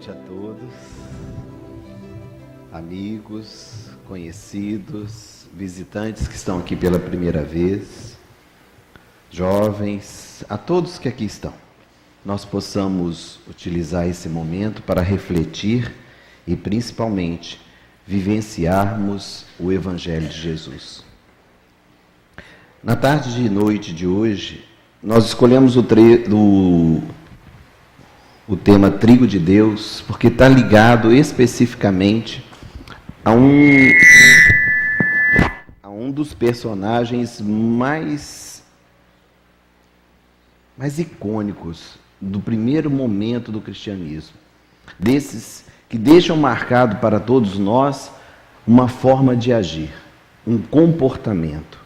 noite a todos, amigos, conhecidos, visitantes que estão aqui pela primeira vez, jovens, a todos que aqui estão. Nós possamos utilizar esse momento para refletir e principalmente vivenciarmos o Evangelho de Jesus. Na tarde e noite de hoje, nós escolhemos o tema Trigo de Deus, porque está ligado especificamente a um dos personagens mais icônicos do primeiro momento do cristianismo, desses que deixam marcado para todos nós uma forma de agir, um comportamento.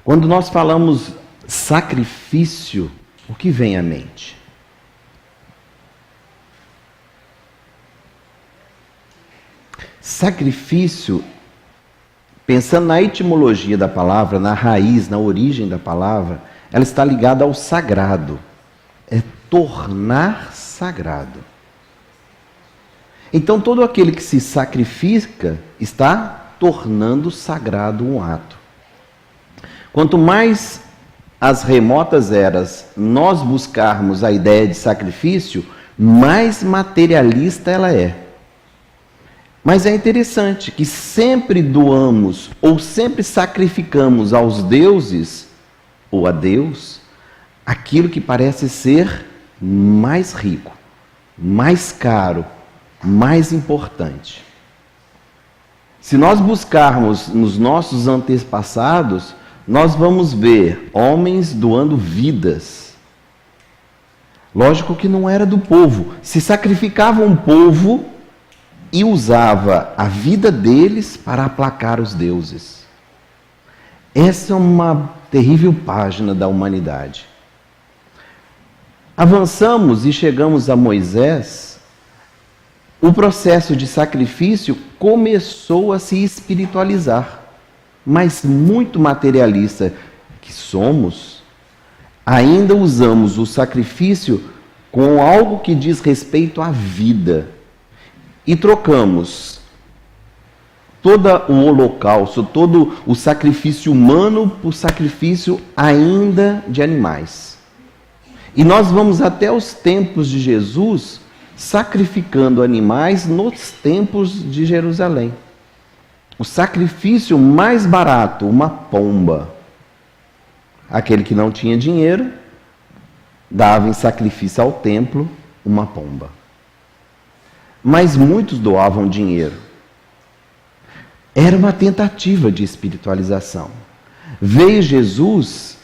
Quando nós falamos sacrifício, o que vem à mente? Sacrifício, pensando na etimologia da palavra, na raiz, na origem da palavra, ela está ligada ao sagrado. É tornar sagrado. Então, todo aquele que se sacrifica está tornando sagrado um ato. Quanto mais as remotas eras nós buscarmos a ideia de sacrifício, mais materialista ela é. Mas é interessante que sempre doamos ou sempre sacrificamos aos deuses ou a Deus aquilo que parece ser mais rico, mais caro, mais importante. Se nós buscarmos nos nossos antepassados, nós vamos ver homens doando vidas. Lógico que não era do povo. Se sacrificava um povo e usava a vida deles para aplacar os deuses. Essa é uma terrível página da humanidade. Avançamos e chegamos a Moisés. O processo de sacrifício começou a se espiritualizar. Mas muito materialista que somos, ainda usamos o sacrifício com algo que diz respeito à vida. E trocamos todo o holocausto, todo o sacrifício humano por sacrifício ainda de animais. E nós vamos até os tempos de Jesus sacrificando animais nos templos de Jerusalém. O sacrifício mais barato, uma pomba. Aquele que não tinha dinheiro, dava em sacrifício ao templo uma pomba. Mas muitos doavam dinheiro. Era uma tentativa de espiritualização. Veio Jesus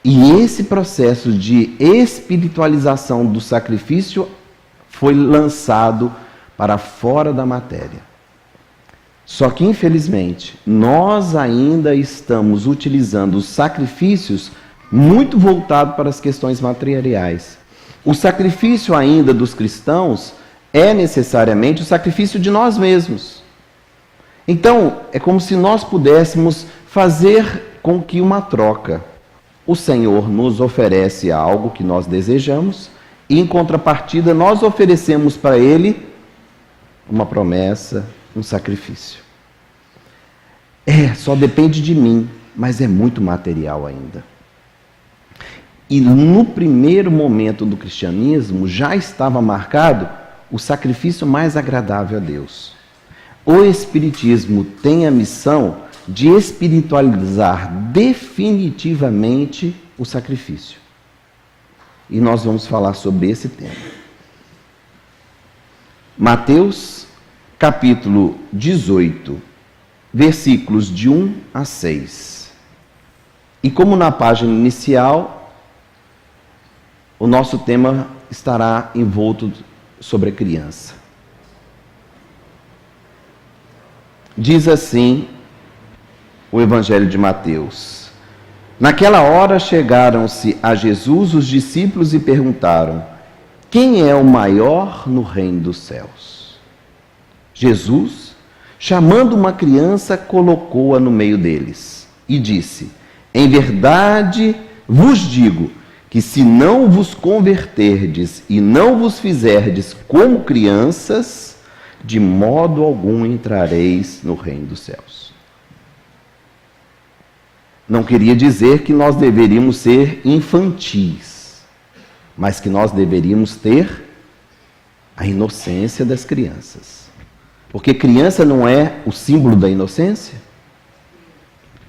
e esse processo de espiritualização do sacrifício foi lançado para fora da matéria. Só que, infelizmente, nós ainda estamos utilizando os sacrifícios muito voltados para as questões materiais. O sacrifício ainda dos cristãos é necessariamente o sacrifício de nós mesmos. Então, é como se nós pudéssemos fazer com que uma troca. O Senhor nos oferece algo que nós desejamos e, em contrapartida, nós oferecemos para Ele uma promessa, um sacrifício. Só depende de mim, mas é muito material ainda. E no primeiro momento do cristianismo já estava marcado o sacrifício mais agradável a Deus. O Espiritismo tem a missão de espiritualizar definitivamente o sacrifício. E nós vamos falar sobre esse tema. Mateus, capítulo 18, versículos de 1 a 6. E como na página inicial, o nosso tema estará envolto sobre a criança. Diz assim o Evangelho de Mateus: Naquela hora chegaram-se a Jesus os discípulos e perguntaram: Quem é o maior no reino dos céus? Jesus, chamando uma criança, colocou-a no meio deles e disse: Em verdade vos digo que se não vos converterdes e não vos fizerdes como crianças, de modo algum entrareis no reino dos céus. Não queria dizer que nós deveríamos ser infantis, mas que nós deveríamos ter a inocência das crianças. Porque criança não é o símbolo da inocência?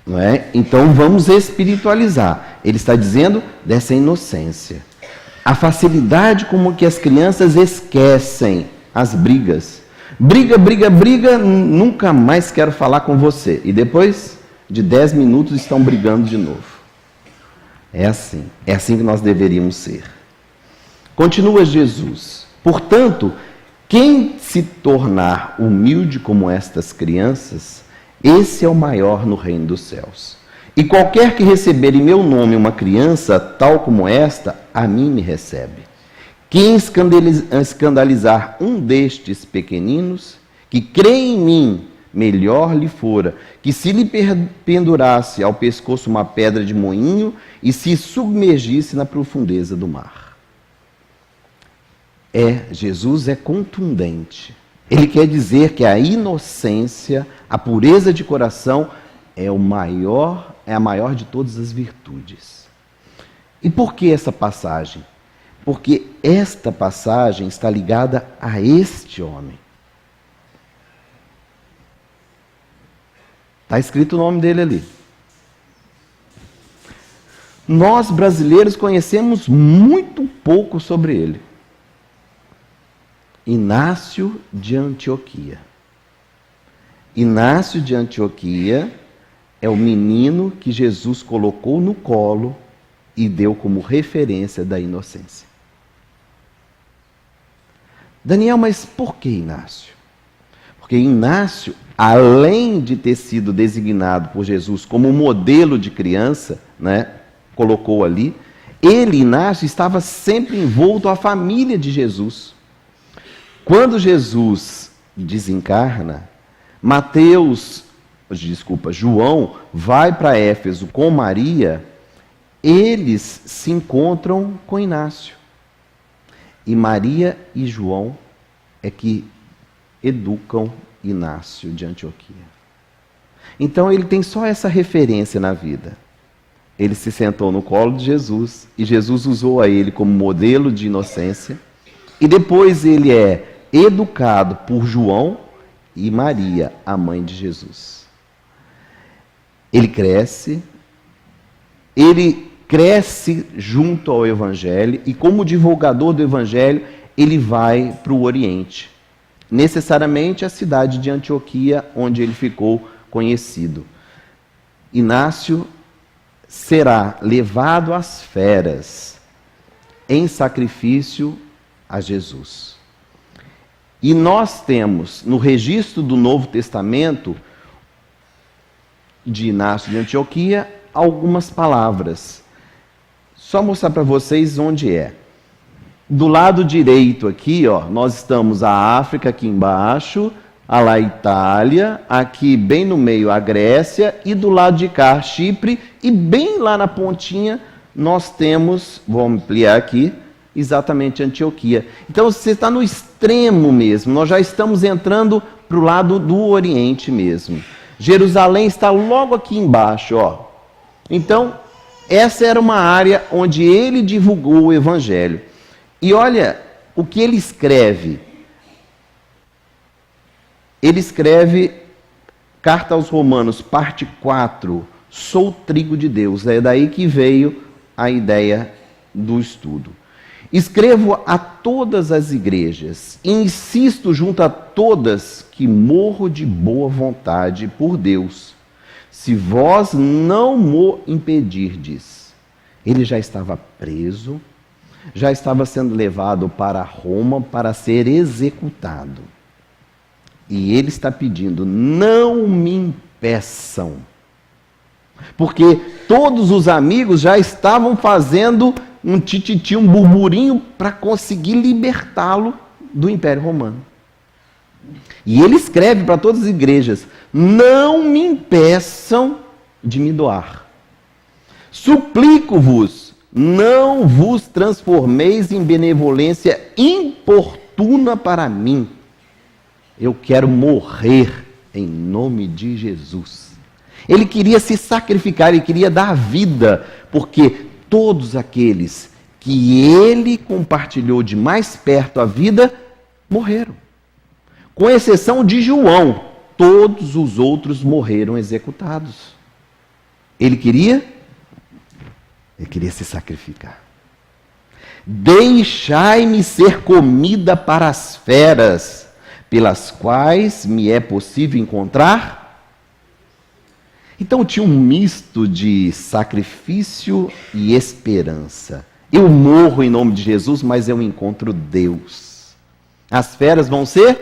Não é? Então vamos espiritualizar. Ele está dizendo dessa inocência. A facilidade como que as crianças esquecem as brigas. Briga, briga, briga, nunca mais quero falar com você. E depois de 10 minutos estão brigando de novo. É assim que nós deveríamos ser. Continua Jesus. Portanto, quem se tornar humilde como estas crianças, esse é o maior no reino dos céus. E qualquer que receber em meu nome uma criança tal como esta, a mim me recebe. Quem escandalizar um destes pequeninos, que crê em mim, melhor lhe fora que se lhe pendurasse ao pescoço uma pedra de moinho e se submergisse na profundeza do mar. Jesus é contundente. Ele quer dizer que a inocência, a pureza de coração é a maior de todas as virtudes. E por que essa passagem? Porque esta passagem está ligada a este homem. Está escrito o nome dele ali. Nós brasileiros conhecemos muito pouco sobre ele. Inácio de Antioquia. Inácio de Antioquia é o menino que Jesus colocou no colo e deu como referência da inocência. Daniel, mas por que Inácio? Porque Inácio, além de ter sido designado por Jesus como modelo de criança, né, colocou ali, ele, Inácio, estava sempre envolto à família de Jesus. Quando Jesus desencarna, João vai para Éfeso com Maria, eles se encontram com Inácio. E Maria e João é que educam Inácio de Antioquia. Então ele tem só essa referência na vida. Ele se sentou no colo de Jesus e Jesus usou a ele como modelo de inocência. E depois ele é educado por João e Maria, a mãe de Jesus. Ele cresce junto ao Evangelho e como divulgador do Evangelho, ele vai para o Oriente. Necessariamente a cidade de Antioquia, onde ele ficou conhecido. Inácio será levado às feras em sacrifício a Jesus. E nós temos, no registro do Novo Testamento, de Inácio de Antioquia, algumas palavras. Só mostrar para vocês onde é. Do lado direito aqui, ó, nós estamos a África aqui embaixo, a Itália, aqui bem no meio a Grécia, e do lado de cá Chipre, e bem lá na pontinha nós temos, vou ampliar aqui, exatamente Antioquia. Então você está no extremo mesmo, nós já estamos entrando para o lado do Oriente mesmo. Jerusalém está logo aqui embaixo, ó. Então, essa era uma área onde ele divulgou o Evangelho. E olha o que ele escreve. Ele escreve Carta aos Romanos, parte 4, sou trigo de Deus. É daí que veio a ideia do estudo. Escrevo a todas as igrejas, e insisto junto a todas que morro de boa vontade por Deus, se vós não mo impedirdes. Ele já estava preso, já estava sendo levado para Roma para ser executado. E ele está pedindo, não me impeçam. Porque todos os amigos já estavam fazendo um tititi, um burburinho para conseguir libertá-lo do Império Romano. E ele escreve para todas as igrejas, não me impeçam de me doar. Suplico-vos, não vos transformeis em benevolência importuna para mim. Eu quero morrer em nome de Jesus. Ele queria se sacrificar, ele queria dar vida, porque todos aqueles que ele compartilhou de mais perto a vida, morreram. Com exceção de João, todos os outros morreram executados. Ele queria se sacrificar. Deixai-me ser comida para as feras, pelas quais me é possível encontrar. Então tinha um misto de sacrifício e esperança. Eu morro em nome de Jesus, mas eu encontro Deus. As feras vão ser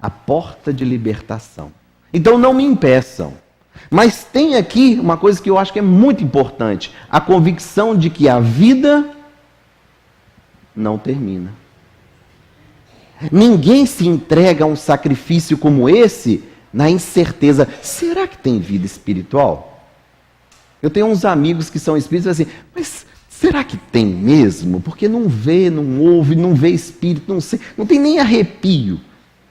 a porta de libertação. Então não me impeçam. Mas tem aqui uma coisa que eu acho que é muito importante: a convicção de que a vida não termina. Ninguém se entrega a um sacrifício como esse na incerteza. Será que tem vida espiritual? Eu tenho uns amigos que são espíritos assim, mas será que tem mesmo? Porque não vê, não ouve, não vê espírito, não sei, não tem nem arrepio.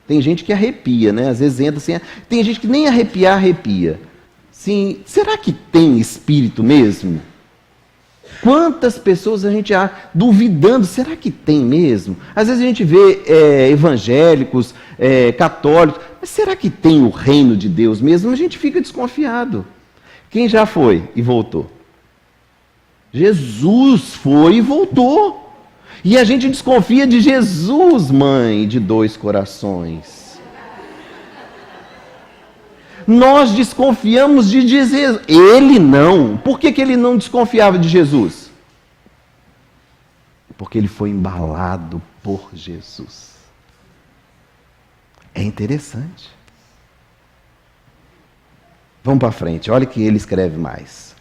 Tem gente que arrepia, né? Às vezes entra assim, tem gente que nem arrepia. Sim, será que tem espírito mesmo? Quantas pessoas a gente há duvidando, será que tem mesmo? Às vezes a gente vê evangélicos, católicos, mas será que tem o reino de Deus mesmo? A gente fica desconfiado. Quem já foi e voltou? Jesus foi e voltou. E a gente desconfia de Jesus, mãe de dois corações. Nós desconfiamos de Jesus. Ele não. Por que ele não desconfiava de Jesus? Porque ele foi embalado por Jesus. É interessante. Vamos para frente. Olha que ele escreve mais.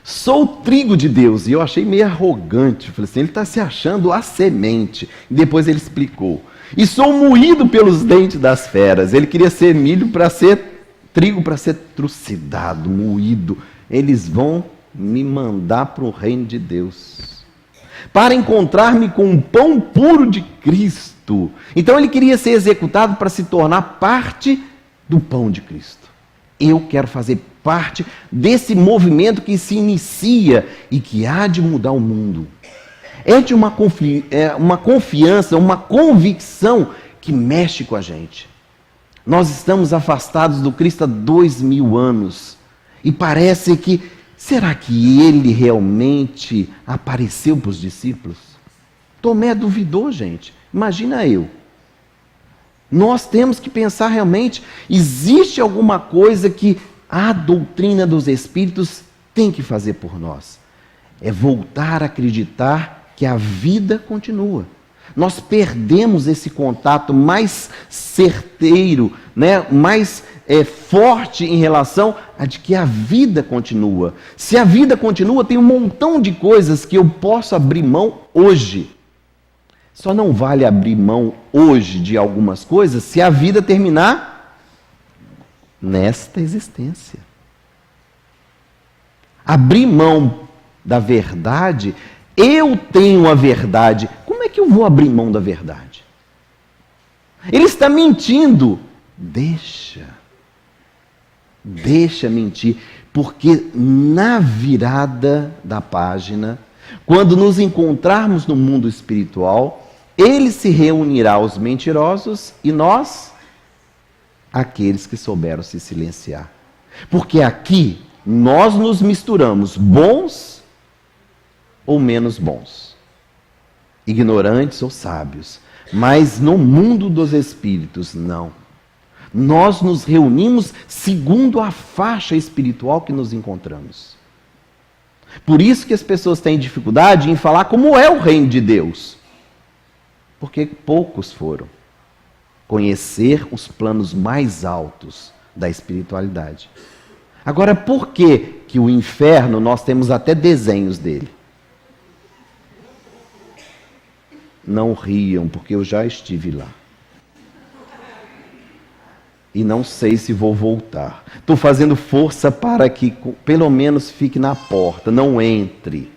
Sou o trigo de Deus. E eu achei meio arrogante. Eu falei assim, ele está se achando a semente. E depois ele explicou. E sou moído pelos dentes das feras. Ele queria ser milho para ser trigo, para ser trucidado, moído. Eles vão me mandar para o reino de Deus, para encontrar-me com um pão puro de Cristo. Então ele queria ser executado para se tornar parte do pão de Cristo. Eu quero fazer parte desse movimento que se inicia e que há de mudar o mundo. É de uma confiança, uma convicção que mexe com a gente. Nós estamos afastados do Cristo há 2000 anos. E parece que, será que ele realmente apareceu para os discípulos? Tomé duvidou, gente. Imagina eu. Nós temos que pensar realmente, existe alguma coisa que a doutrina dos Espíritos tem que fazer por nós. É voltar a acreditar que a vida continua. Nós perdemos esse contato mais certeiro, né? Mais forte em relação a de que a vida continua. Se a vida continua, tem um montão de coisas que eu posso abrir mão hoje. Só não vale abrir mão hoje de algumas coisas se a vida terminar nesta existência. Abrir mão da verdade. Eu tenho a verdade. Como é que eu vou abrir mão da verdade? Ele está mentindo. Deixa mentir, porque na virada da página, quando nos encontrarmos no mundo espiritual, ele se reunirá aos mentirosos e nós, aqueles que souberam se silenciar. Porque aqui nós nos misturamos, bons ou menos bons, ignorantes ou sábios, mas no mundo dos espíritos, não. Nós nos reunimos segundo a faixa espiritual que nos encontramos. Por isso que as pessoas têm dificuldade em falar como é o reino de Deus, porque poucos foram conhecer os planos mais altos da espiritualidade. Agora, por que o inferno, nós temos até desenhos dele? Não riam, porque eu já estive lá. E não sei se vou voltar. Estou fazendo força para que pelo menos fique na porta, não entre.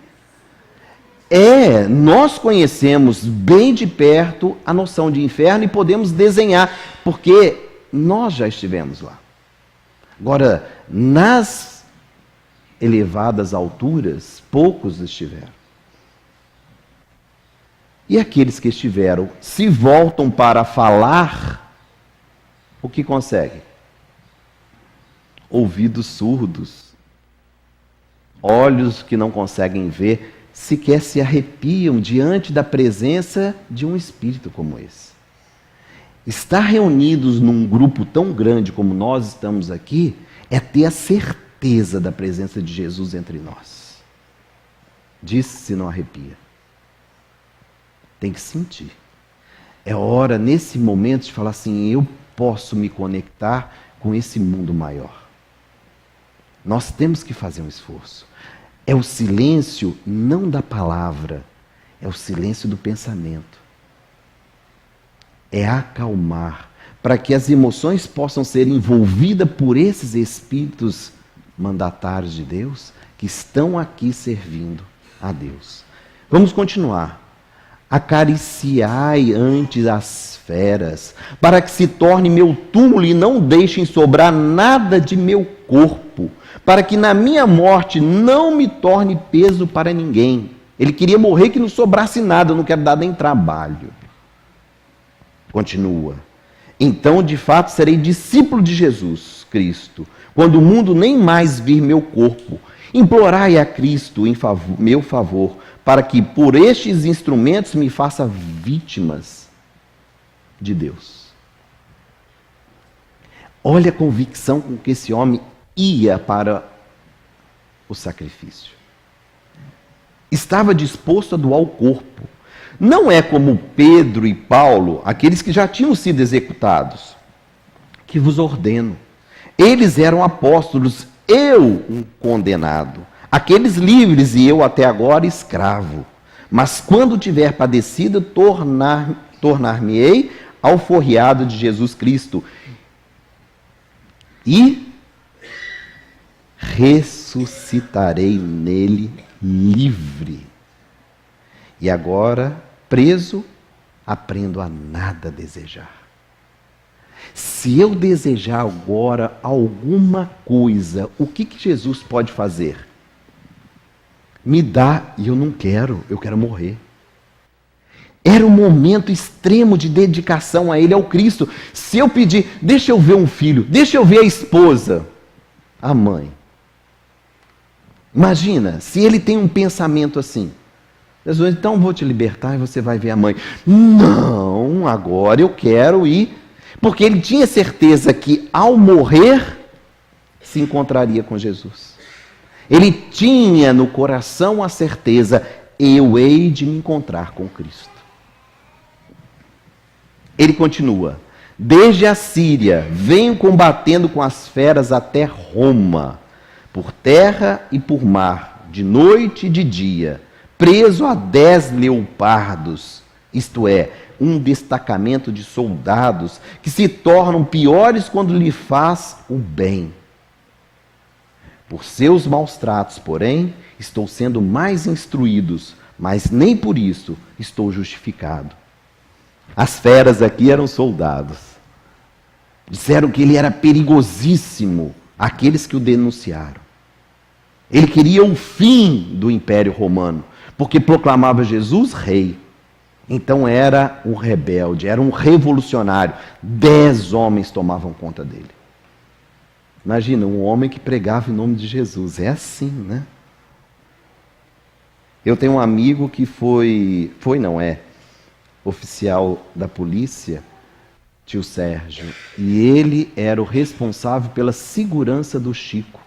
Nós conhecemos bem de perto a noção de inferno e podemos desenhar, porque nós já estivemos lá. Agora, nas elevadas alturas, poucos estiveram. E aqueles que estiveram, se voltam para falar, o que conseguem? Ouvidos surdos, olhos que não conseguem ver, sequer se arrepiam diante da presença de um espírito como esse. Estar reunidos num grupo tão grande como nós estamos aqui, é ter a certeza da presença de Jesus entre nós. Disse se não arrepia. Tem que sentir. É hora, nesse momento, de falar assim, eu posso me conectar com esse mundo maior. Nós temos que fazer um esforço. É o silêncio não da palavra, é o silêncio do pensamento. É acalmar, para que as emoções possam ser envolvidas por esses espíritos mandatários de Deus, que estão aqui servindo a Deus. Vamos continuar. Acariciai antes as feras, para que se torne meu túmulo e não deixem sobrar nada de meu corpo, para que na minha morte não me torne peso para ninguém. Ele queria morrer que não sobrasse nada, eu não quero dar nem trabalho. Continua. Então, de fato, serei discípulo de Jesus Cristo, quando o mundo nem mais vir meu corpo. Implorai a Cristo em meu favor, para que por estes instrumentos me faça vítimas de Deus. Olha a convicção com que esse homem ia para o sacrifício. Estava disposto a doar o corpo. Não é como Pedro e Paulo, aqueles que já tinham sido executados, que vos ordeno. Eles eram apóstolos, eu um condenado. Aqueles livres e eu até agora escravo. Mas quando tiver padecido, tornar-me-ei alforriado de Jesus Cristo. E ressuscitarei nele livre. E agora, preso, aprendo a nada desejar. Se eu desejar agora alguma coisa, o que Jesus pode fazer? Me dá, e eu não quero, eu quero morrer. Era um momento extremo de dedicação a Ele, ao Cristo. Se eu pedir, deixa eu ver um filho, deixa eu ver a esposa, a mãe. Imagina, se ele tem um pensamento assim. Jesus, então vou te libertar e você vai ver a mãe. Não, agora eu quero ir. Porque ele tinha certeza que ao morrer, se encontraria com Jesus. Ele tinha no coração a certeza, eu hei de me encontrar com Cristo. Ele continua, desde a Síria, venho combatendo com as feras até Roma, por terra e por mar, de noite e de dia, preso a 10 leopardos, isto é, um destacamento de soldados que se tornam piores quando lhe faz o bem. Por seus maus tratos, porém, estou sendo mais instruídos, mas nem por isso estou justificado. As feras aqui eram soldados. Disseram que ele era perigosíssimo, aqueles que o denunciaram. Ele queria o fim do Império Romano, porque proclamava Jesus rei. Então era um rebelde, era um revolucionário. 10 homens tomavam conta dele. Imagina, um homem que pregava em nome de Jesus. É assim, né? Eu tenho um amigo que é oficial da polícia, tio Sérgio, e ele era o responsável pela segurança do Chico.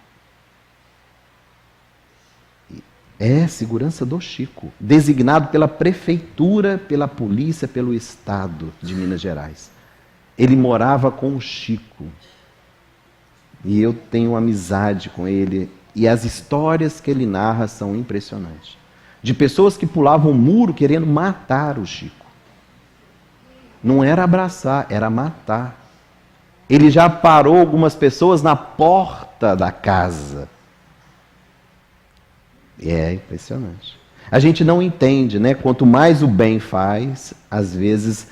Segurança do Chico, designado pela prefeitura, pela polícia, pelo estado de Minas Gerais. Ele morava com o Chico. E eu tenho amizade com ele, e as histórias que ele narra são impressionantes. De pessoas que pulavam o muro querendo matar o Chico. Não era abraçar, era matar. Ele já parou algumas pessoas na porta da casa. É impressionante. A gente não entende, né? Quanto mais o bem faz, às vezes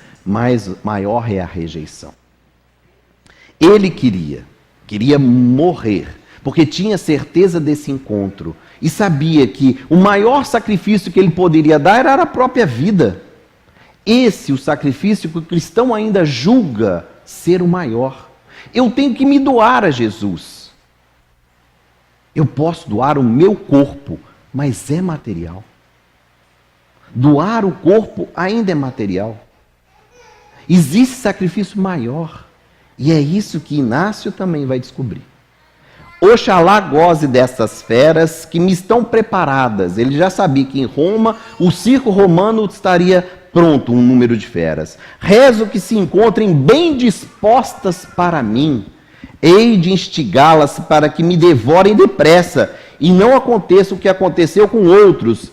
maior é a rejeição. Ele queria morrer, porque tinha certeza desse encontro e sabia que o maior sacrifício que ele poderia dar era a própria vida. Esse, o sacrifício que o cristão ainda julga ser o maior. Eu tenho que me doar a Jesus. Eu posso doar o meu corpo, mas é material. Doar o corpo ainda é material. Existe sacrifício maior. E é isso que Inácio também vai descobrir. Oxalá goze dessas feras que me estão preparadas. Ele já sabia que em Roma, o circo romano estaria pronto, um número de feras. Rezo que se encontrem bem dispostas para mim. Hei de instigá-las para que me devorem depressa, e não aconteça o que aconteceu com outros,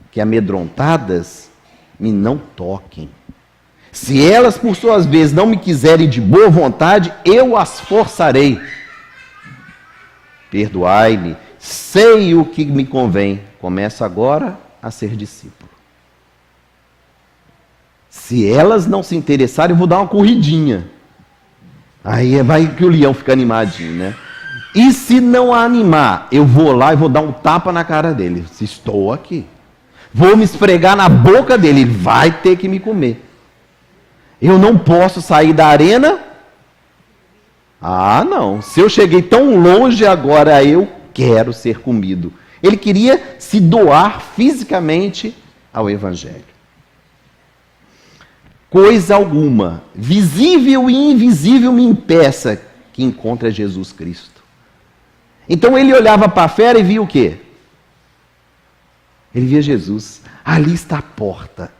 que amedrontadas me não toquem. Se elas, por suas vezes, não me quiserem de boa vontade, eu as forçarei. Perdoai-me, sei o que me convém. Começo agora a ser discípulo. Se elas não se interessarem, eu vou dar uma corridinha. Aí vai que o leão fica animadinho, né? E se não a animar, eu vou lá e vou dar um tapa na cara dele. Estou aqui. Vou me esfregar na boca dele. Ele vai ter que me comer. Eu não posso sair da arena? Ah, não. Se eu cheguei tão longe, agora eu quero ser comido. Ele queria se doar fisicamente ao Evangelho. Coisa alguma, visível e invisível, me impeça que encontre Jesus Cristo. Então ele olhava para a fera e via o quê? Ele via Jesus. Ali está a porta.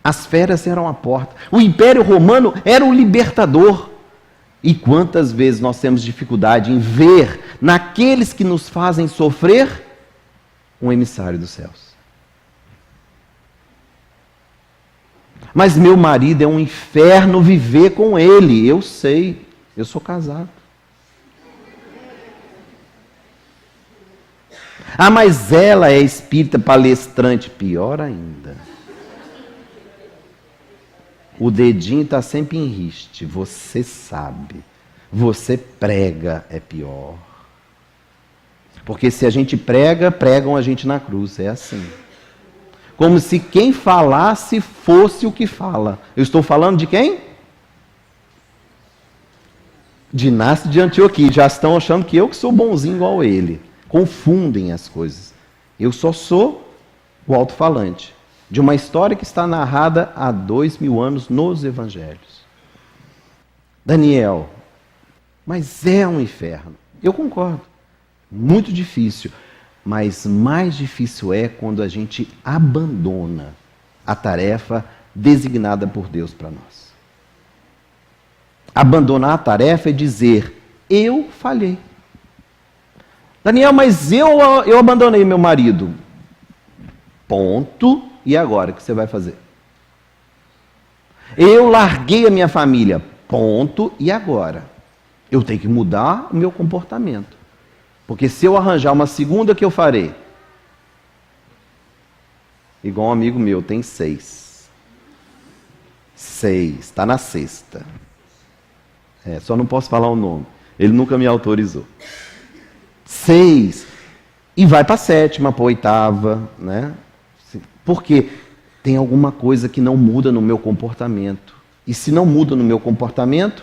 As feras eram a porta. O Império Romano era o libertador. E quantas vezes nós temos dificuldade em ver naqueles que nos fazem sofrer um emissário dos céus. Mas meu marido é um inferno viver com ele. Eu sei, eu sou casado. Ah, mas ela é espírita palestrante. Pior ainda. O dedinho está sempre em riste. Você sabe. Você prega, é pior. Porque se a gente prega, pregam a gente na cruz. É assim. Como se quem falasse fosse o que fala. Eu estou falando de quem? De Inácio de Antioquia. Já estão achando que eu que sou bonzinho igual ele. Confundem as coisas. Eu só sou o alto-falante de uma história que está narrada há 2000 anos nos evangelhos. Daniel, mas é um inferno. Eu concordo. Muito difícil. Mas mais difícil é quando a gente abandona a tarefa designada por Deus para nós. Abandonar a tarefa é dizer, eu falhei. Daniel, mas eu abandonei meu marido. Ponto. E agora, o que você vai fazer? Eu larguei a minha família. Ponto. E agora? Eu tenho que mudar o meu comportamento. Porque se eu arranjar uma segunda, o que eu farei? Igual um amigo meu, tem 6. 6, está na 6ª. Só não posso falar o nome. Ele nunca me autorizou. 6. E vai para a 7ª, para a 8ª, né? Porque tem alguma coisa que não muda no meu comportamento. E se não muda no meu comportamento,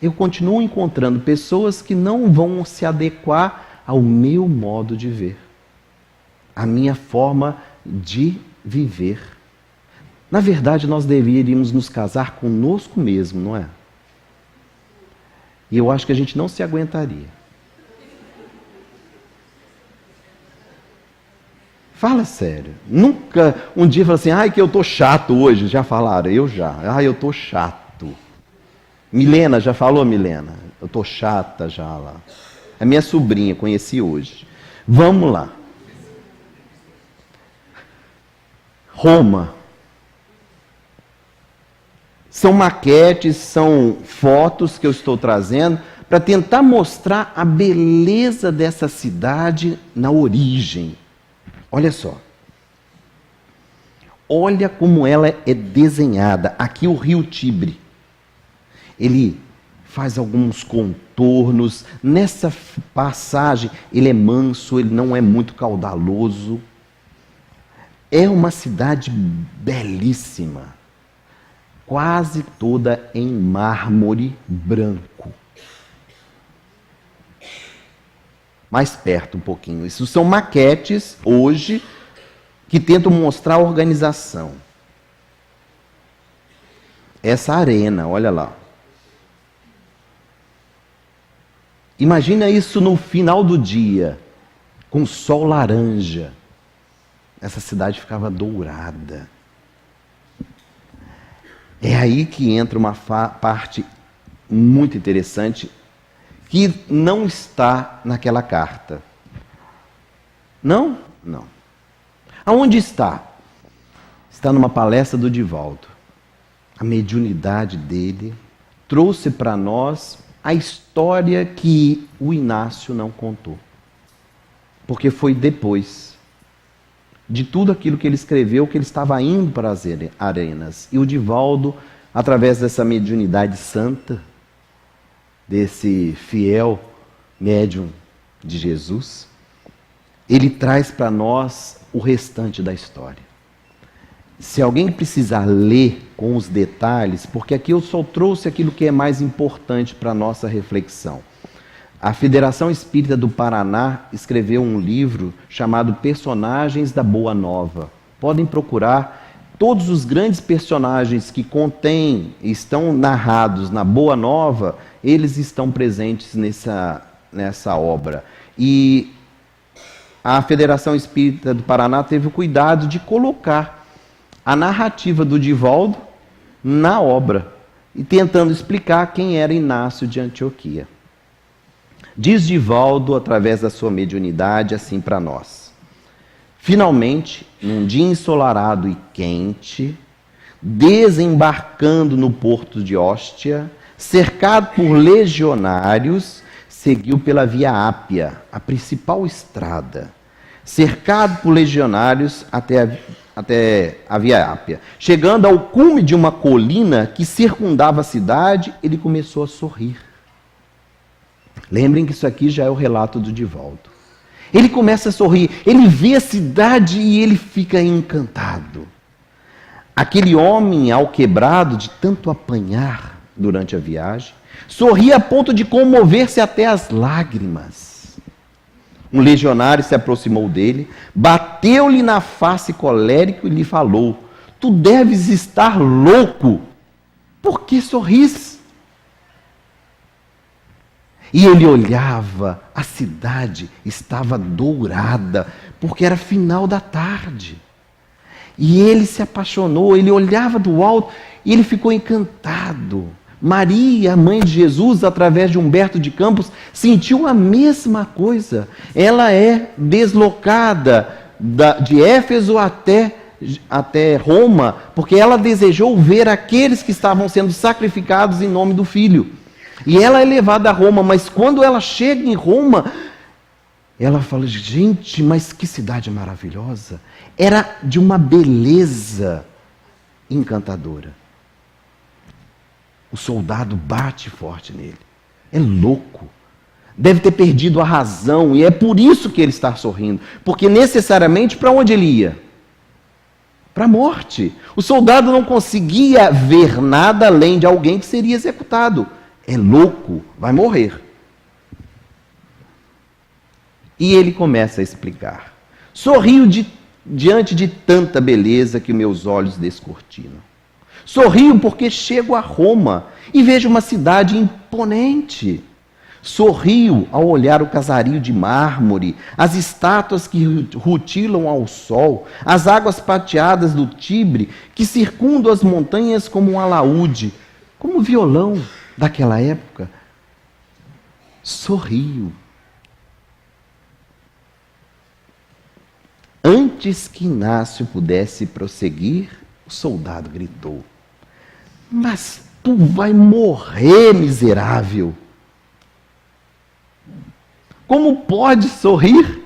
eu continuo encontrando pessoas que não vão se adequar ao meu modo de ver, à minha forma de viver. Na verdade, nós deveríamos nos casar conosco mesmo, não é? E eu acho que a gente não se aguentaria. Fala sério. Nunca um dia fala assim, ai que eu tô chato hoje. Já falaram? Eu já. Ai, eu tô chato. Milena, já falou, Milena? Eu tô chata já lá. É minha sobrinha, conheci hoje. Vamos lá. Roma. São maquetes, são fotos que eu estou trazendo para tentar mostrar a beleza dessa cidade na origem. Olha só. olha como ela é desenhada. Aqui o rio Tibre. Ele faz alguns contornos. Nessa passagem, ele é manso, ele não é muito caudaloso. É uma cidade belíssima, quase toda em mármore branco. Mais perto um pouquinho. Isso são maquetes, hoje, que tentam mostrar a organização. Essa arena, olha lá. Imagina isso no final do dia, com sol laranja. Essa cidade ficava dourada. É aí que entra uma parte muito interessante que não está naquela carta. Não? Não. Aonde está? Está numa palestra do Divaldo. A mediunidade dele trouxe para nós a história que o Inácio não contou. Porque foi depois de tudo aquilo que ele escreveu que ele estava indo para as arenas. E o Divaldo, através dessa mediunidade santa, desse fiel médium de Jesus, ele traz para nós o restante da história. Se alguém precisar ler com os detalhes, porque aqui eu só trouxe aquilo que é mais importante para a nossa reflexão. A Federação Espírita do Paraná escreveu um livro chamado Personagens da Boa Nova. Podem procurar todos os grandes personagens que contêm, estão narrados na Boa Nova, eles estão presentes nessa obra. E a Federação Espírita do Paraná teve o cuidado de colocar a narrativa do Divaldo na obra e tentando explicar quem era Inácio de Antioquia. Diz Divaldo, através da sua mediunidade, assim para nós. Finalmente, num dia ensolarado e quente, desembarcando no porto de Óstia, cercado por legionários, seguiu pela Via Ápia, a principal estrada. Cercado por legionários até a Via Ápia. Chegando ao cume de uma colina que circundava a cidade, ele começou a sorrir. Lembrem que isso aqui já é o relato do Divaldo. Ele começa a sorrir, ele vê a cidade e ele fica encantado. Aquele homem alquebrado de tanto apanhar durante a viagem, sorria a ponto de comover-se até as lágrimas. Um legionário se aproximou dele, bateu-lhe na face colérico e lhe falou: "Tu deves estar louco, por que sorris?" E ele olhava, a cidade estava dourada, porque era final da tarde. E ele se apaixonou, ele olhava do alto e ele ficou encantado. Maria, a mãe de Jesus, através de Humberto de Campos, sentiu a mesma coisa. Ela é deslocada de Éfeso até Roma, porque ela desejou ver aqueles que estavam sendo sacrificados em nome do Filho. E ela é levada a Roma, mas quando ela chega em Roma, ela fala: gente, mas que cidade maravilhosa. Era de uma beleza encantadora. O soldado bate forte nele. É louco. Deve ter perdido a razão, e é por isso que ele está sorrindo. Porque necessariamente para onde ele ia? Para a morte. O soldado não conseguia ver nada além de alguém que seria executado. É louco, vai morrer. E ele começa a explicar. Sorrio diante de tanta beleza que meus olhos descortinam. Sorrio porque chego a Roma e vejo uma cidade imponente. Sorrio ao olhar o casario de mármore, as estátuas que rutilam ao sol, as águas prateadas do Tibre que circundam as montanhas como um alaúde, como um violão daquela época. Sorrio. Antes que Inácio pudesse prosseguir, o soldado gritou: "Mas tu vai morrer, miserável! Como pode sorrir?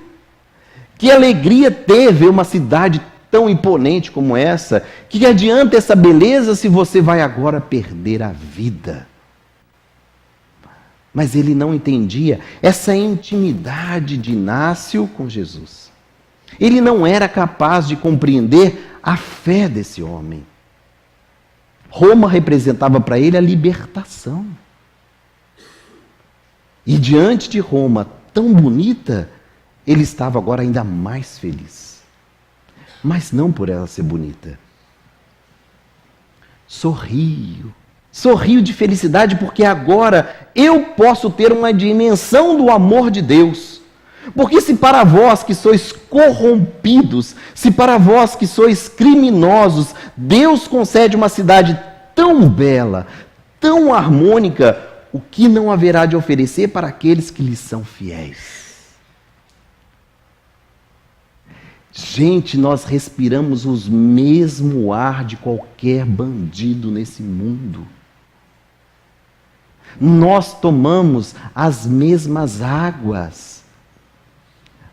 Que alegria ter ver uma cidade tão imponente como essa? Que adianta essa beleza se você vai agora perder a vida? Mas ele não entendia essa intimidade de Inácio com Jesus. Ele não era capaz de compreender a fé desse homem. Roma representava para ele a libertação. E diante de Roma, tão bonita, ele estava agora ainda mais feliz. Mas não por ela ser bonita. Sorrio de felicidade, porque agora eu posso ter uma dimensão do amor de Deus. Porque se para vós que sois corrompidos, se para vós que sois criminosos, Deus concede uma cidade tão bela, tão harmônica, o que não haverá de oferecer para aqueles que lhe são fiéis? Gente, nós respiramos o mesmo ar de qualquer bandido nesse mundo. Nós tomamos as mesmas águas.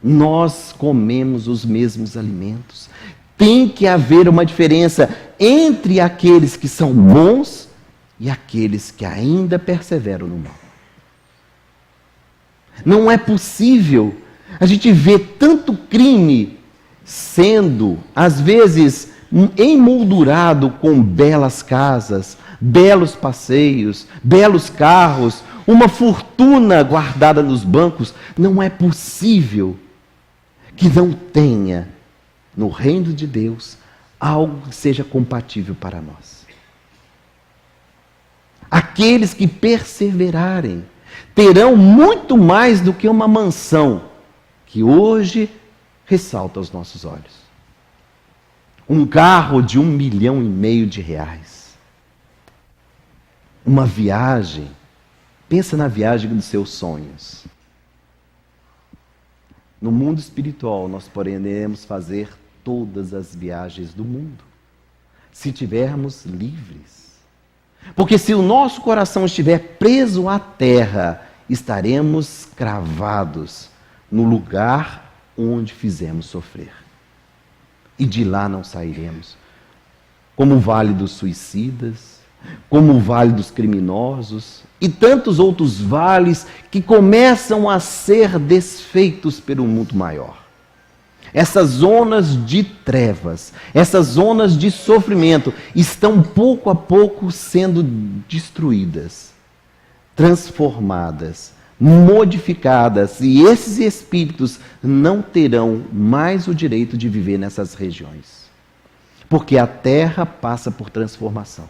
Nós comemos os mesmos alimentos. Tem que haver uma diferença entre aqueles que são bons e aqueles que ainda perseveram no mal. Não é possível a gente ver tanto crime sendo, às vezes, emoldurado com belas casas, belos passeios, belos carros, uma fortuna guardada nos bancos. Não é possível que não tenha no reino de Deus algo que seja compatível para nós. Aqueles que perseverarem terão muito mais do que uma mansão que hoje ressalta aos nossos olhos. Um carro de R$1,5 milhão de reais. Uma viagem. Pensa na viagem dos seus sonhos. No mundo espiritual, nós poderemos fazer todas as viagens do mundo, se tivermos livres. Porque se o nosso coração estiver preso à terra, estaremos cravados no lugar onde fizemos sofrer. E de lá não sairemos. Como o vale dos suicidas, como o vale dos criminosos, e tantos outros vales que começam a ser desfeitos pelo mundo maior. Essas zonas de trevas, essas zonas de sofrimento, estão pouco a pouco sendo destruídas, transformadas, modificadas, e esses espíritos não terão mais o direito de viver nessas regiões. Porque a terra passa por transformação.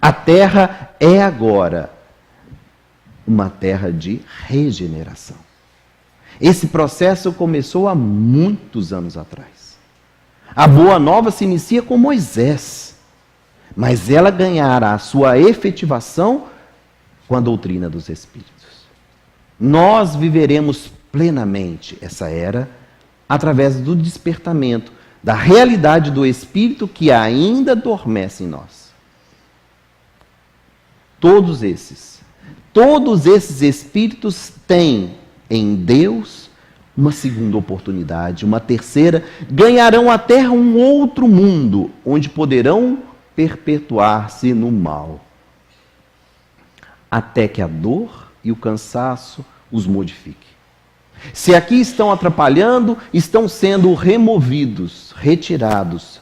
A terra é agora uma terra de regeneração. Esse processo começou há muitos anos atrás. A Boa Nova se inicia com Moisés, mas ela ganhará a sua efetivação com a doutrina dos Espíritos. Nós viveremos plenamente essa era através do despertamento da realidade do Espírito que ainda adormece em nós. Todos esses Espíritos têm em Deus uma segunda oportunidade, uma terceira, ganharão a terra um outro mundo, onde poderão perpetuar-se no mal, até que a dor e o cansaço os modifique. Se aqui estão atrapalhando, estão sendo removidos, retirados,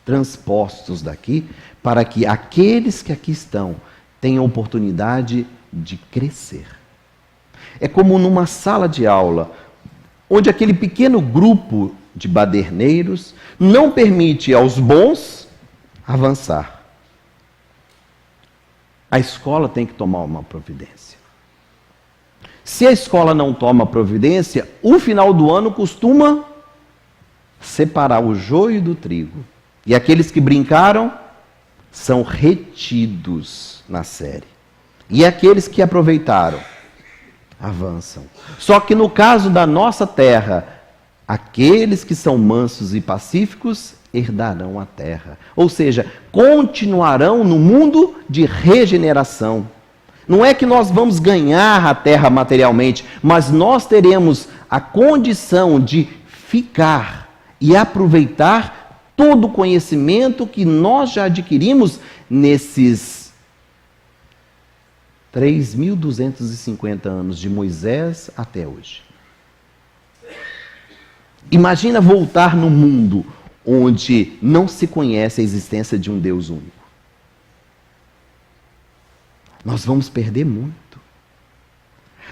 transpostos daqui, para que aqueles que aqui estão tenham oportunidade de crescer. É como numa sala de aula, onde aquele pequeno grupo de baderneiros não permite aos bons avançar. A escola tem que tomar uma providência. Se a escola não toma providência, o final do ano costuma separar o joio do trigo. E aqueles que brincaram são retidos na série. E aqueles que aproveitaram avançam. Só que no caso da nossa terra, aqueles que são mansos e pacíficos herdarão a terra. Ou seja, continuarão no mundo de regeneração. Não é que nós vamos ganhar a terra materialmente, mas nós teremos a condição de ficar e aproveitar todo o conhecimento que nós já adquirimos nesses 3.250 anos de Moisés até hoje. Imagina voltar num mundo onde não se conhece a existência de um Deus único. Nós vamos perder muito.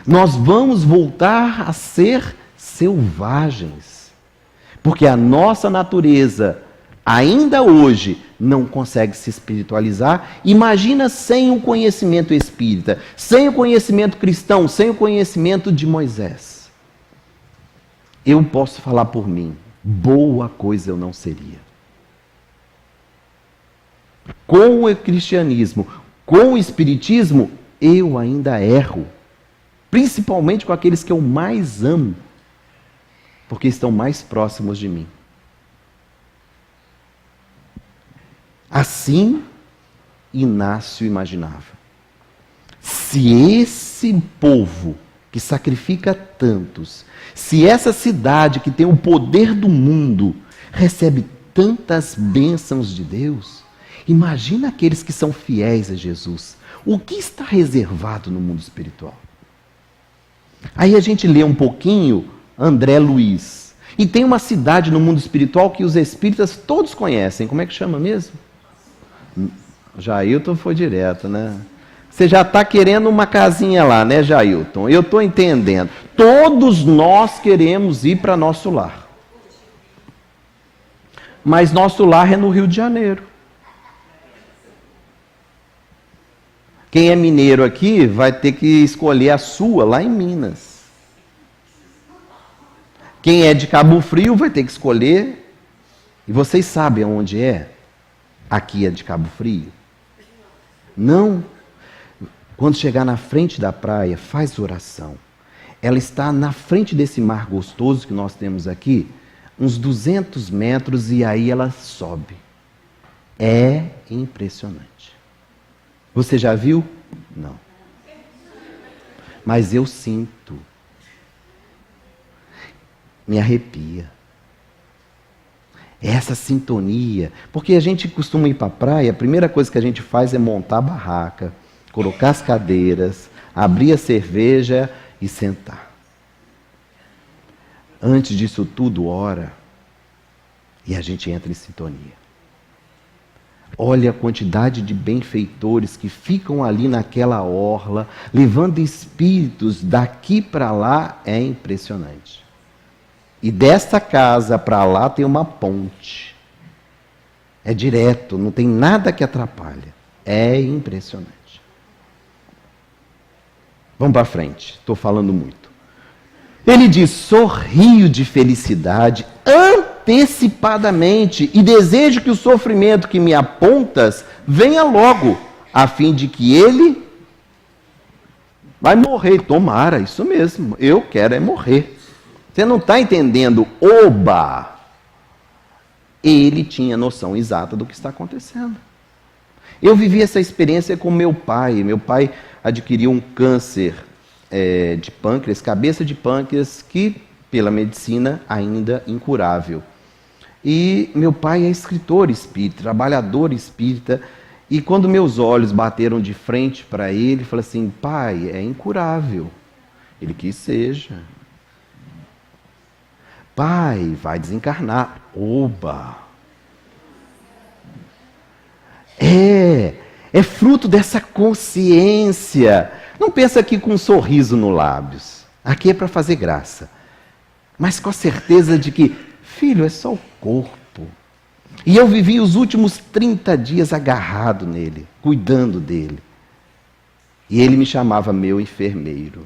Nós vamos voltar a ser selvagens. Porque a nossa natureza, ainda hoje, não consegue se espiritualizar. Imagina sem o conhecimento espírita, sem o conhecimento cristão, sem o conhecimento de Moisés. Eu posso falar por mim, boa coisa eu não seria. Com o cristianismo, com o espiritismo, eu ainda erro. Principalmente com aqueles que eu mais amo, porque estão mais próximos de mim. Assim, Inácio imaginava. Se esse povo que sacrifica tantos, se essa cidade que tem o poder do mundo recebe tantas bênçãos de Deus, imagina aqueles que são fiéis a Jesus. O que está reservado no mundo espiritual? Aí a gente lê um pouquinho André Luiz. E tem uma cidade no mundo espiritual que os espíritas todos conhecem. Como é que chama mesmo? Jailton foi direto, né? Você já está querendo uma casinha lá, né, Jailton? Eu estou entendendo. Todos nós queremos ir para nosso lar. Mas nosso lar é no Rio de Janeiro. Quem é mineiro aqui vai ter que escolher a sua lá em Minas. Quem é de Cabo Frio vai ter que escolher. E vocês sabem onde é? Aqui é de Cabo Frio? Não. Quando chegar na frente da praia, faz oração. Ela está na frente desse mar gostoso que nós temos aqui, uns 200 metros, e aí ela sobe. É impressionante. Você já viu? Não. Mas eu sinto. Me arrepia. Essa sintonia. Porque a gente costuma ir para a praia, a primeira coisa que a gente faz é montar a barraca, colocar as cadeiras, abrir a cerveja e sentar. Antes disso tudo, ora. E a gente entra em sintonia. Olha a quantidade de benfeitores que ficam ali naquela orla, levando espíritos daqui para lá, é impressionante. E desta casa para lá tem uma ponte. É direto, não tem nada que atrapalha. É impressionante. Vamos para frente, estou falando muito. Ele diz, sorrio de felicidade antecipadamente e desejo que o sofrimento que me apontas venha logo, a fim de que ele vai morrer. Tomara, isso mesmo, eu quero é morrer. Você não está entendendo, oba! Ele tinha noção exata do que está acontecendo. Eu vivi essa experiência com meu pai. Meu pai adquiriu um câncer de pâncreas, cabeça de pâncreas, que pela medicina ainda incurável. E meu pai é escritor espírita, trabalhador espírita, e quando meus olhos bateram de frente para ele, falei assim, pai, é incurável. Ele quis seja. Pai, vai desencarnar. Oba! É fruto dessa consciência. Não pensa aqui com um sorriso no lábios. Aqui é para fazer graça. Mas com a certeza de que, filho, é só o corpo. E eu vivi os últimos 30 dias agarrado nele, cuidando dele. E ele me chamava meu enfermeiro.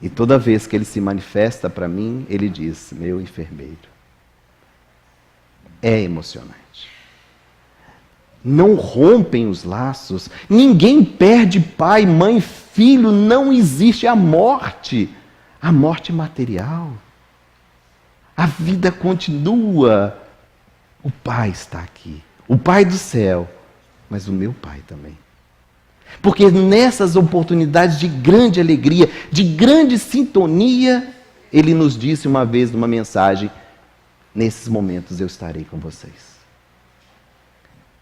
E toda vez que ele se manifesta para mim, ele diz, meu enfermeiro. É emocionante. Não rompem os laços. Ninguém perde pai, mãe, filho. Não existe a morte material. A vida continua. O Pai está aqui. O Pai do céu. Mas o meu Pai também. Porque nessas oportunidades de grande alegria, de grande sintonia, Ele nos disse uma vez numa mensagem, nesses momentos eu estarei com vocês.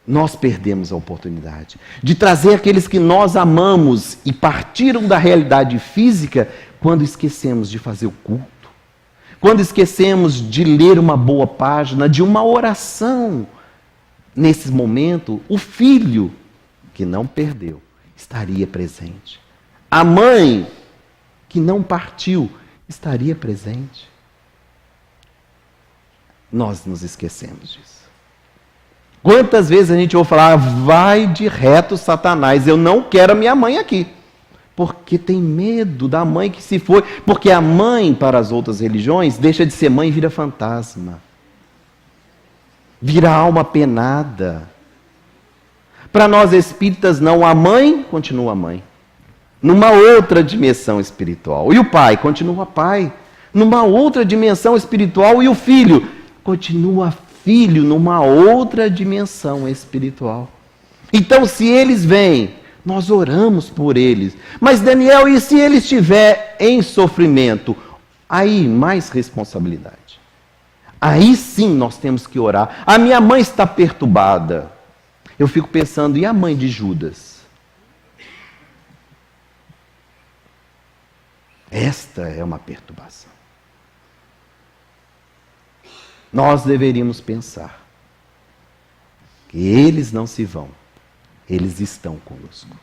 Nós perdemos a oportunidade de trazer aqueles que nós amamos e partiram da realidade física quando esquecemos de fazer o culto, quando esquecemos de ler uma boa página, de uma oração. Nesse momento, o filho que não perdeu estaria presente. A mãe que não partiu estaria presente. Nós nos esquecemos disso. Quantas vezes a gente ouve falar, vai de reto, Satanás, eu não quero a minha mãe aqui. Porque tem medo da mãe que se foi. Porque a mãe, para as outras religiões, deixa de ser mãe e vira fantasma. Vira alma penada. Para nós espíritas, não, a mãe continua mãe. Numa outra dimensão espiritual. E o pai continua pai. Numa outra dimensão espiritual. E o filho continua filho numa outra dimensão espiritual. Então, se eles vêm, nós oramos por eles. Mas, Daniel, e se ele estiver em sofrimento? Aí, mais responsabilidade. Aí sim nós temos que orar. A minha mãe está perturbada. Eu fico pensando, e a mãe de Judas? Esta é uma perturbação. Nós deveríamos pensar que eles não se vão, eles estão conosco.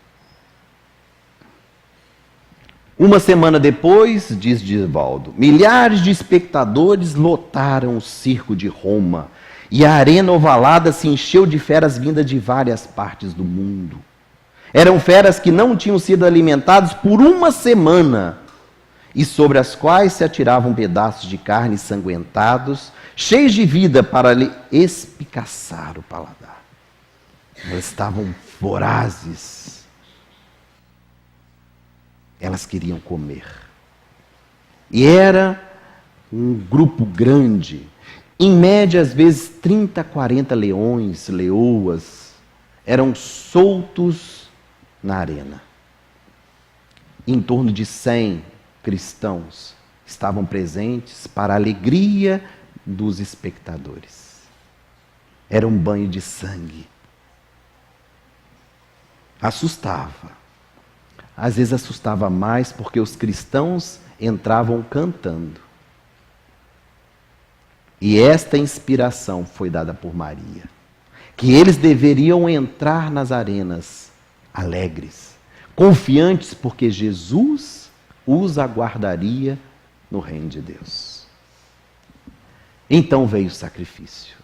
Uma semana depois, diz Divaldo, milhares de espectadores lotaram o circo de Roma e a arena ovalada se encheu de feras vindas de várias partes do mundo. Eram feras que não tinham sido alimentadas por uma semana e sobre as quais se atiravam pedaços de carne ensanguentados, cheios de vida para lhe espicaçar o paladar. Elas estavam vorazes. Elas queriam comer. E era um grupo grande, em média, às vezes, 30, 40 leões, leoas, eram soltos na arena. Em torno de 100 cristãos estavam presentes para a alegria dos espectadores. Era um banho de sangue. Assustava. Às vezes assustava mais porque os cristãos entravam cantando. E esta inspiração foi dada por Maria. Que eles deveriam entrar nas arenas alegres, confiantes porque Jesus os aguardaria no reino de Deus. Então veio o sacrifício.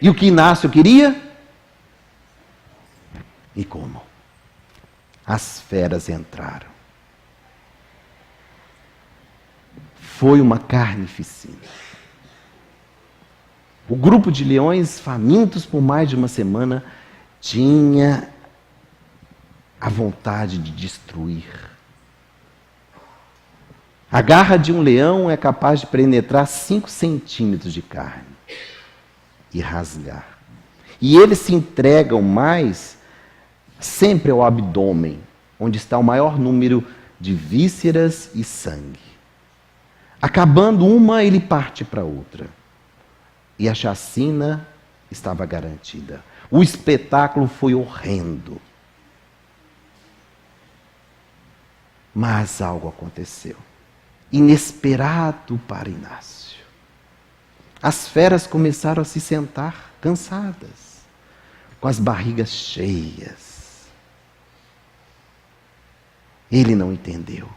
E o que Inácio queria? E como? As feras entraram. Foi uma carnificina. O grupo de leões, famintos por mais de uma semana, tinha a vontade de destruir. A garra de um leão é capaz de penetrar 5 centímetros de carne e rasgar. E eles se entregam mais sempre ao abdômen, onde está o maior número de vísceras e sangue. Acabando uma, ele parte para outra. E a chacina estava garantida. O espetáculo foi horrendo. Mas algo aconteceu. Inesperado para Inácio. As feras começaram a se sentar, cansadas, com as barrigas cheias. Ele não entendeu.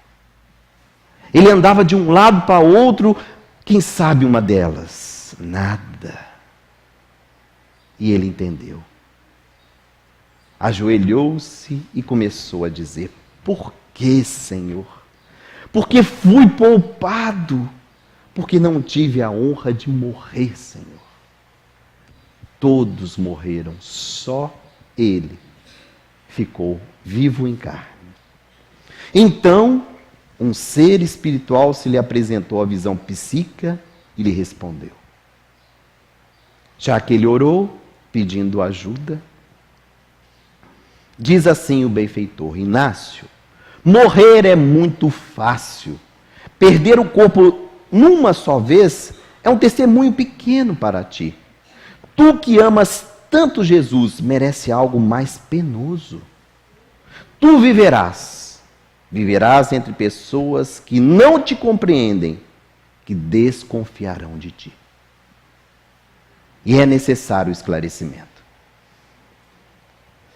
Ele andava de um lado para o outro, quem sabe uma delas? Nada. E ele entendeu. Ajoelhou-se e começou a dizer: por que, Senhor? Porque fui poupado, porque não tive a honra de morrer, Senhor. Todos morreram, só ele ficou vivo em carne. Então, um ser espiritual se lhe apresentou à visão psíquica e lhe respondeu. Já que ele orou, pedindo ajuda, diz assim o benfeitor: Inácio, morrer é muito fácil. Perder o corpo numa só vez É um testemunho pequeno para ti. Tu que amas tanto Jesus, merece algo mais penoso. Tu viverás entre pessoas que não te compreendem, que desconfiarão de ti. E é necessário o esclarecimento.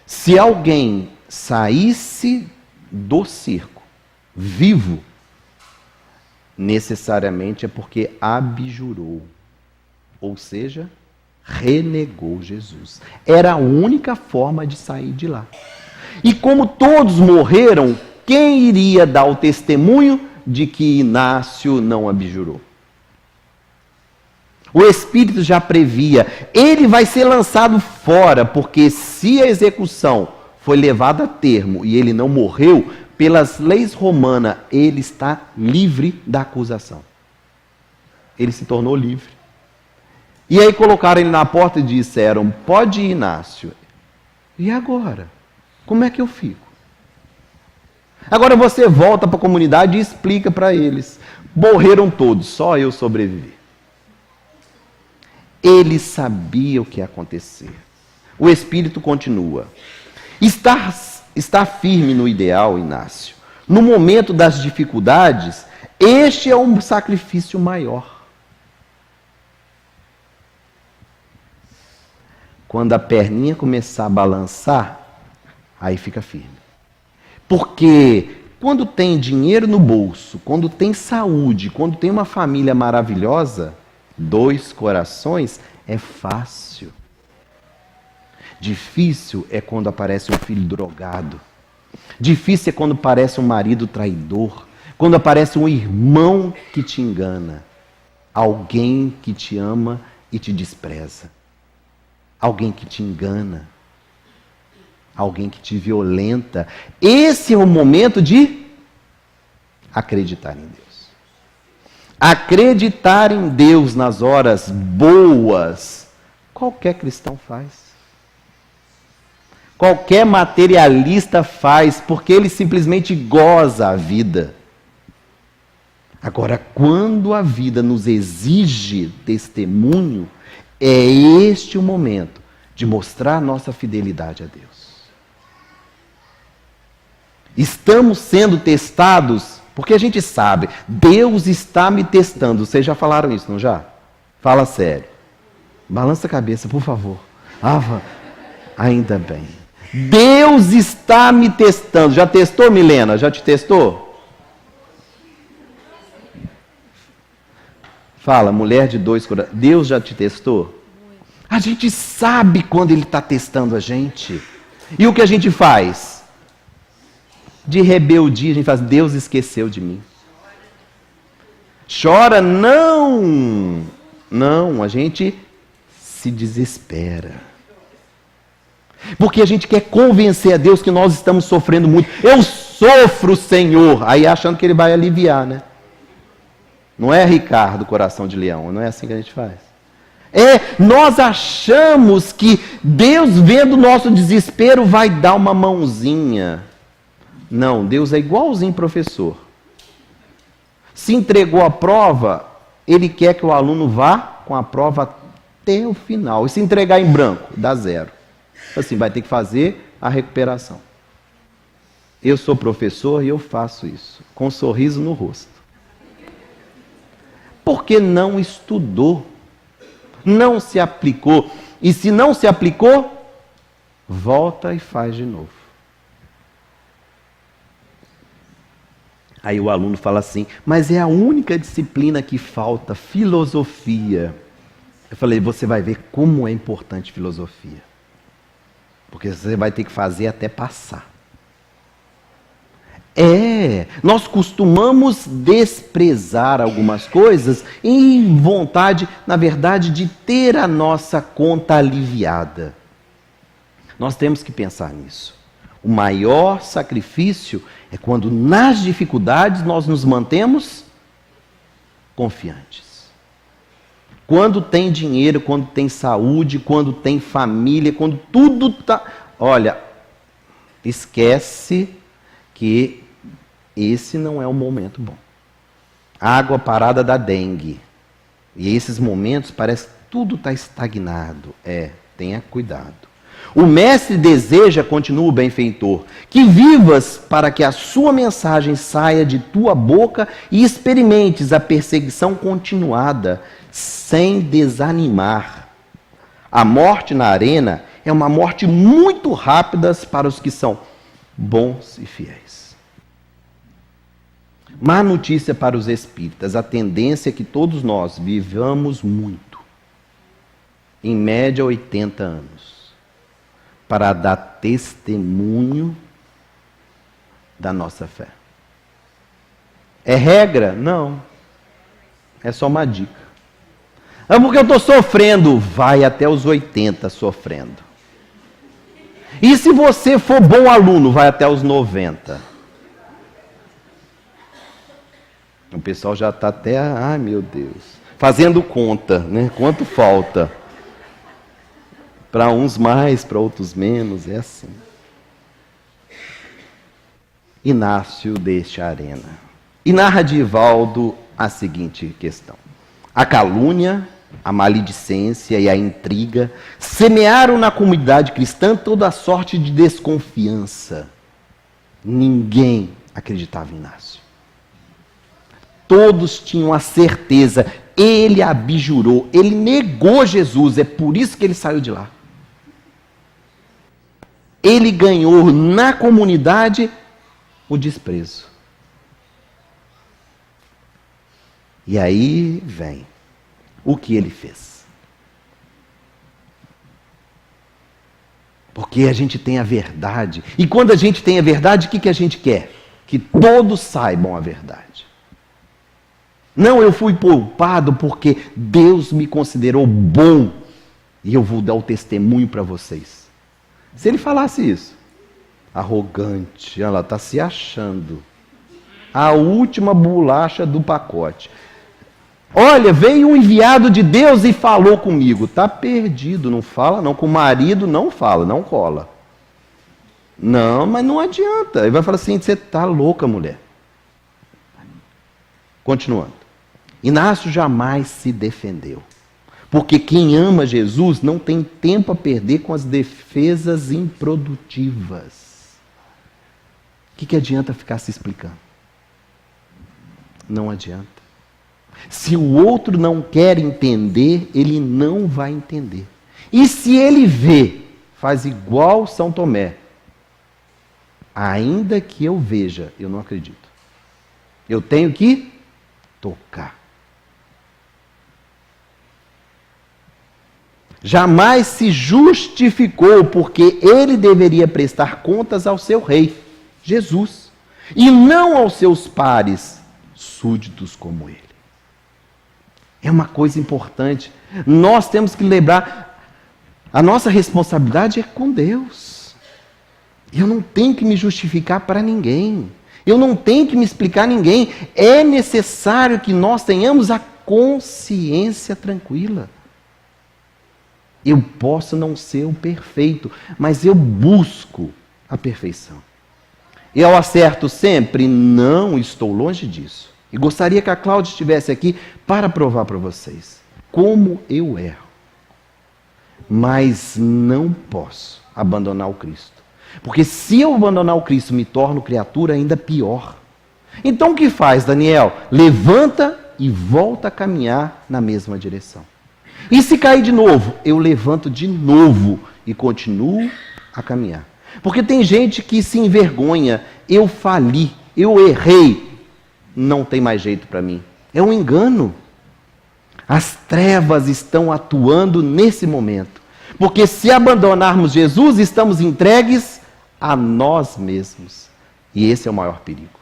Se alguém saísse do circo vivo, necessariamente é porque abjurou, ou seja, renegou Jesus. Era a única forma de sair de lá. E como todos morreram, quem iria dar o testemunho de que Inácio não abjurou? O Espírito já previa, ele vai ser lançado fora, porque se a execução foi levada a termo e ele não morreu, pelas leis romanas, ele está livre da acusação. Ele se tornou livre. E aí colocaram ele na porta e disseram, pode ir, Inácio. E agora? Como é que eu fico? Agora você volta para a comunidade e explica para eles. Morreram todos, só eu sobrevivi. Ele sabia o que ia acontecer. O Espírito continua. Está firme no ideal, Inácio. No momento das dificuldades, este é um sacrifício maior. Quando a perninha começar a balançar, aí fica firme. Porque quando tem dinheiro no bolso, quando tem saúde, quando tem uma família maravilhosa, 2 corações é fácil. Difícil é quando aparece um filho drogado. Difícil é quando aparece um marido traidor. Quando aparece um irmão que te engana. Alguém que te ama e te despreza. Alguém que te engana. Alguém que te violenta. Esse é o momento de acreditar em Deus. Acreditar em Deus nas horas boas, qualquer cristão faz. Qualquer materialista faz, porque ele simplesmente goza a vida. Agora, quando a vida nos exige testemunho, é este o momento de mostrar nossa fidelidade a Deus. Estamos sendo testados, porque a gente sabe, Deus está me testando. Vocês já falaram isso, não já? Fala sério. Balança a cabeça, por favor. Ainda bem. Deus está me testando. Já testou, Milena? Já te testou? Fala, mulher de 2 corações. Deus já te testou? A gente sabe quando Ele está testando a gente. E o que a gente faz? De rebeldia, a gente faz, Deus esqueceu de mim. Chora? Não! Não, a gente se desespera. Porque a gente quer convencer a Deus que nós estamos sofrendo muito. Eu sofro, Senhor. Aí achando que Ele vai aliviar, né? Não é, Ricardo, coração de leão? Não é assim que a gente faz. Nós achamos que Deus, vendo o nosso desespero, vai dar uma mãozinha. Não, Deus é igualzinho professor. Se entregou a prova, Ele quer que o aluno vá com a prova até o final. E se entregar em branco, dá 0. Assim, vai ter que fazer a recuperação. Eu sou professor e eu faço isso, com um sorriso no rosto. Porque não estudou, não se aplicou. E se não se aplicou, volta e faz de novo. Aí o aluno fala assim, mas é a única disciplina que falta, filosofia. Eu falei, você vai ver como é importante filosofia. Porque você vai ter que fazer até passar. Nós costumamos desprezar algumas coisas em vontade, na verdade, de ter a nossa conta aliviada. Nós temos que pensar nisso. O maior sacrifício é quando nas dificuldades nós nos mantemos confiantes. Quando tem dinheiro, quando tem saúde, quando tem família, quando tudo está... Olha, esquece que esse não é o momento bom. Água parada dá dengue. E esses momentos parece que tudo está estagnado. Tenha cuidado. O mestre deseja, continua o benfeitor, que vivas para que a sua mensagem saia de tua boca e experimentes a perseguição continuada, sem desanimar. A morte na arena é uma morte muito rápida para os que são bons e fiéis. Má notícia para os espíritas, a tendência é que todos nós vivamos muito, em média 80 anos, para dar testemunho da nossa fé. É regra? Não. É só uma dica. Porque eu estou sofrendo, vai até os 80 sofrendo. E se você for bom aluno, vai até os 90. O pessoal já está até, ai meu Deus, fazendo conta, né? Quanto falta? Para uns mais, para outros menos, é assim. Inácio deixa a arena. E narra Divaldo a seguinte questão. A calúnia, a maledicência e a intriga semearam na comunidade cristã toda a sorte de desconfiança. Ninguém acreditava em Inácio. Todos tinham a certeza, ele abjurou, ele negou Jesus, é por isso que ele saiu de lá. Ele ganhou na comunidade o desprezo. E aí vem o que ele fez. Porque a gente tem a verdade. E quando a gente tem a verdade, o que a gente quer? Que todos saibam a verdade. Não, eu fui poupado porque Deus me considerou bom e eu vou dar o testemunho para vocês. Se ele falasse isso, arrogante, ela está se achando a última bolacha do pacote. Olha, veio um enviado de Deus e falou comigo. Está perdido, não fala não. Com o marido não fala, não cola. Não, mas não adianta. Ele vai falar assim, você está louca, mulher. Continuando. Inácio jamais se defendeu. Porque quem ama Jesus não tem tempo a perder com as defesas improdutivas. O que adianta ficar se explicando? Não adianta. Se o outro não quer entender, ele não vai entender. E se ele vê, faz igual São Tomé. Ainda que eu veja, eu não acredito. Eu tenho que tocar. Jamais se justificou porque ele deveria prestar contas ao seu rei, Jesus, e não aos seus pares, súditos como ele. É uma coisa importante. Nós temos que lembrar, a nossa responsabilidade é com Deus. Eu não tenho que me justificar para ninguém. Eu não tenho que me explicar a ninguém. É necessário que nós tenhamos a consciência tranquila. Eu posso não ser o perfeito, mas eu busco a perfeição. Eu acerto sempre? Não, estou longe disso. E gostaria que a Cláudia estivesse aqui para provar para vocês como eu erro. Mas não posso abandonar o Cristo. Porque se eu abandonar o Cristo, me torno criatura ainda pior. Então o que faz, Daniel? Levanta e volta a caminhar na mesma direção. E se cair de novo, eu levanto de novo e continuo a caminhar. Porque tem gente que se envergonha, eu fali, eu errei, não tem mais jeito para mim. É um engano. As trevas estão atuando nesse momento. Porque se abandonarmos Jesus, estamos entregues a nós mesmos. E esse é o maior perigo.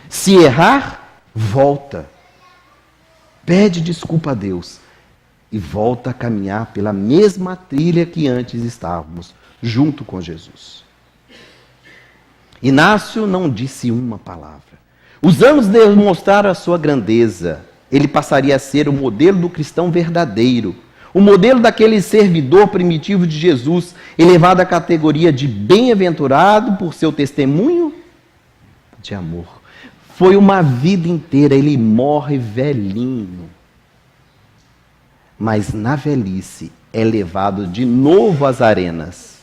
Se errar, volta. Pede desculpa a Deus. E volta a caminhar pela mesma trilha que antes estávamos, junto com Jesus. Inácio não disse uma palavra. Os anos demonstraram a sua grandeza. Ele passaria a ser o modelo do cristão verdadeiro, o modelo daquele servidor primitivo de Jesus, elevado à categoria de bem-aventurado por seu testemunho de amor. Foi uma vida inteira, ele morre velhinho. mas na velhice é levado de novo às arenas.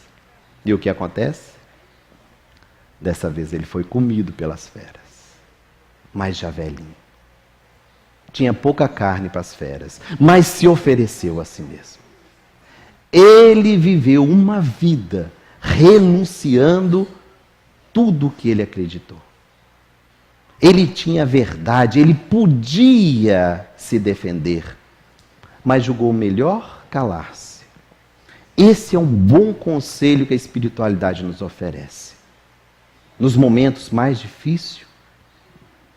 E o que acontece? Dessa vez ele foi comido pelas feras, mas já velhinho. Tinha pouca carne para as feras, mas se ofereceu a si mesmo. Ele viveu uma vida renunciando tudo o que ele acreditou. Ele tinha verdade, ele podia se defender, mas julgou melhor calar-se. Esse é um bom conselho que a espiritualidade nos oferece. Nos momentos mais difíceis,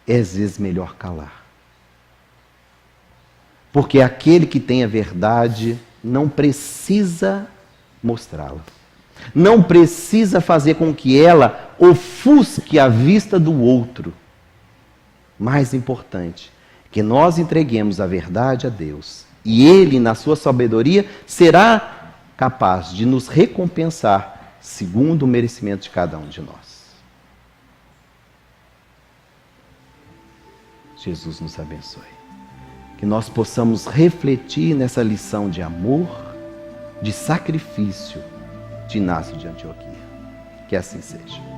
é às vezes melhor calar. Porque aquele que tem a verdade não precisa mostrá-la. Não precisa fazer com que ela ofusque a vista do outro. Mais importante, que nós entreguemos a verdade a Deus. E Ele, na sua sabedoria, será capaz de nos recompensar segundo o merecimento de cada um de nós. Jesus nos abençoe. Que nós possamos refletir nessa lição de amor, de sacrifício de Inácio de Antioquia. Que assim seja.